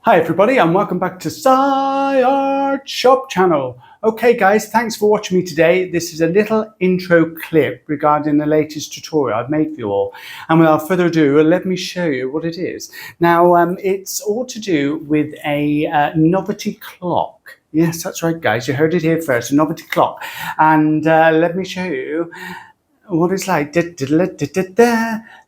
Hi everybody and welcome back to SiArtShopChannel. Okay guys, thanks for watching me today. This is a little intro clip regarding the latest tutorial I've made for you all. And without further ado, let me show you what it is. Now it's all to do with a novelty clock. Yes, that's right guys, you heard it here first, a novelty clock. And let me show you what it's like.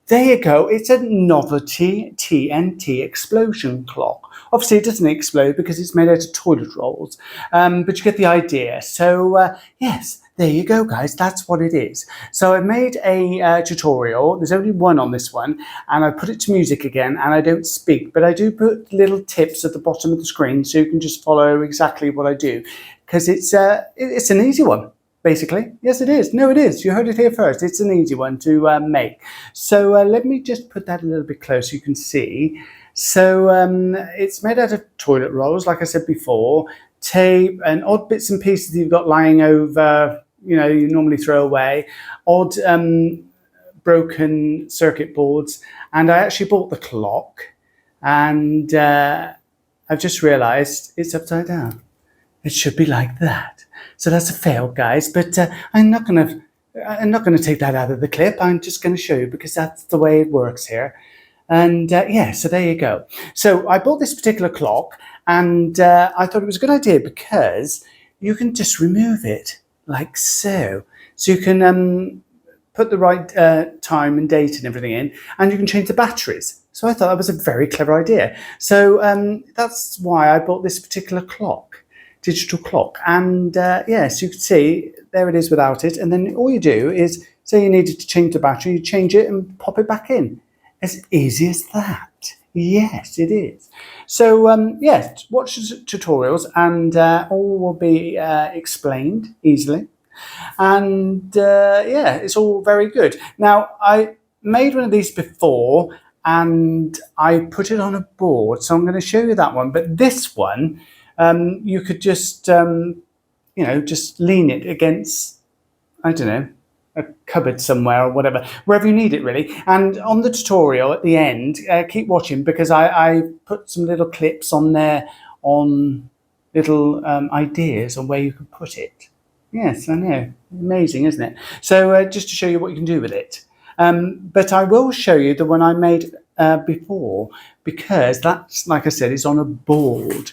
There you go, it's a Novelty TNT explosion clock. Obviously it doesn't explode because it's made out of toilet rolls, but you get the idea. So yes, there you go guys, that's what it is. So I made a tutorial, there's only one on this one, and I put it to music again, and I don't speak, but I do put little tips at the bottom of the screen so you can just follow exactly what I do, because it's an easy one. Basically, yes it is. No, it is. You heard it here first. It's an easy one to make. So let me just put that a little bit closer so you can see. So it's made out of toilet rolls, like I said before, tape and odd bits and pieces you've got lying over, you normally throw away, odd broken circuit boards, and I actually bought the clock, and I've just realised it's upside down. It should be like that. So that's a fail, guys, but I'm not gonna take that out of the clip. I'm just gonna show you because that's the way it works here. And yeah, so there you go. So I bought this particular clock, and I thought it was a good idea because you can just remove it like so. So you can put the right time and date and everything in, and you can change the batteries. So I thought that was a very clever idea. So that's why I bought this particular clock. Digital clock, and yes, you can see there it is without it, and then all you do is say you needed to change the battery, you change it and pop it back in. As easy as that. Yes, it is. So yes, watch the tutorials, and all will be explained easily, and yeah, it's all very good. Now I made one of these before and I put it on a board, so I'm going to show you that one, but this one you could just, just lean it against, I don't know, a cupboard somewhere or whatever, wherever you need it really. And on the tutorial at the end, keep watching because I put some little clips on there on little ideas on where you can put it. Yes, I know. Amazing, isn't it? So just to show you what you can do with it. But I will show you the one I made before, because that's, like I said, it's on a board.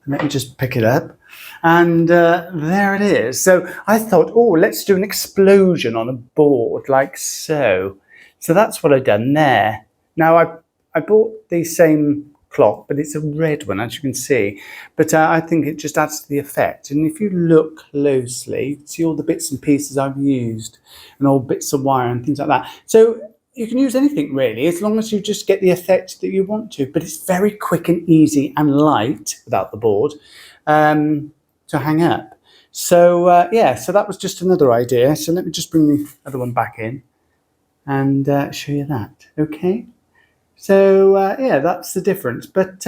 Let me just pick it up, and there it is. So I thought, oh, let's do an explosion on a board like so. So that's what I've done there. Now I bought the same clock, but it's a red one, as you can see. But I think it just adds to the effect. And if you look closely, you can see all the bits and pieces I've used, and all bits of wire and things like that. So you can use anything really, as long as you just get the effect that you want to, but it's very quick and easy and light without the board to hang up. So yeah, so that was just another idea. So let me just bring the other one back in and show you that. Okay, so yeah, that's the difference, but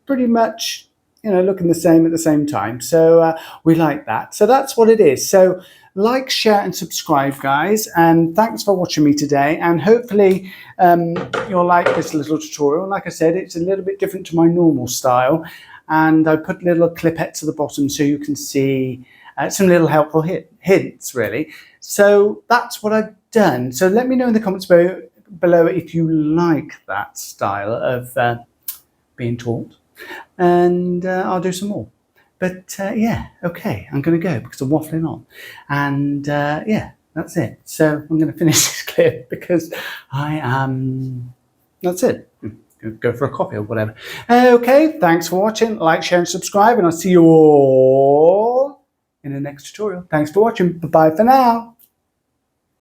pretty much looking the same at the same time. So we like that. So that's what it is. So like, share and subscribe guys, and thanks for watching me today, and hopefully you'll like this little tutorial. Like I said, it's a little bit different to my normal style, and I put little clipettes at the bottom so you can see some little helpful hints really. So that's what I've done. So let me know in the comments below if you like that style of being taught, and I'll do some more. But yeah, okay, I'm going to go because I'm waffling on. And yeah, that's it. So I'm going to finish this clip because that's it. Go for a coffee or whatever. Okay, thanks for watching. Like, share, and subscribe, and I'll see you all in the next tutorial. Thanks for watching. Bye-bye for now.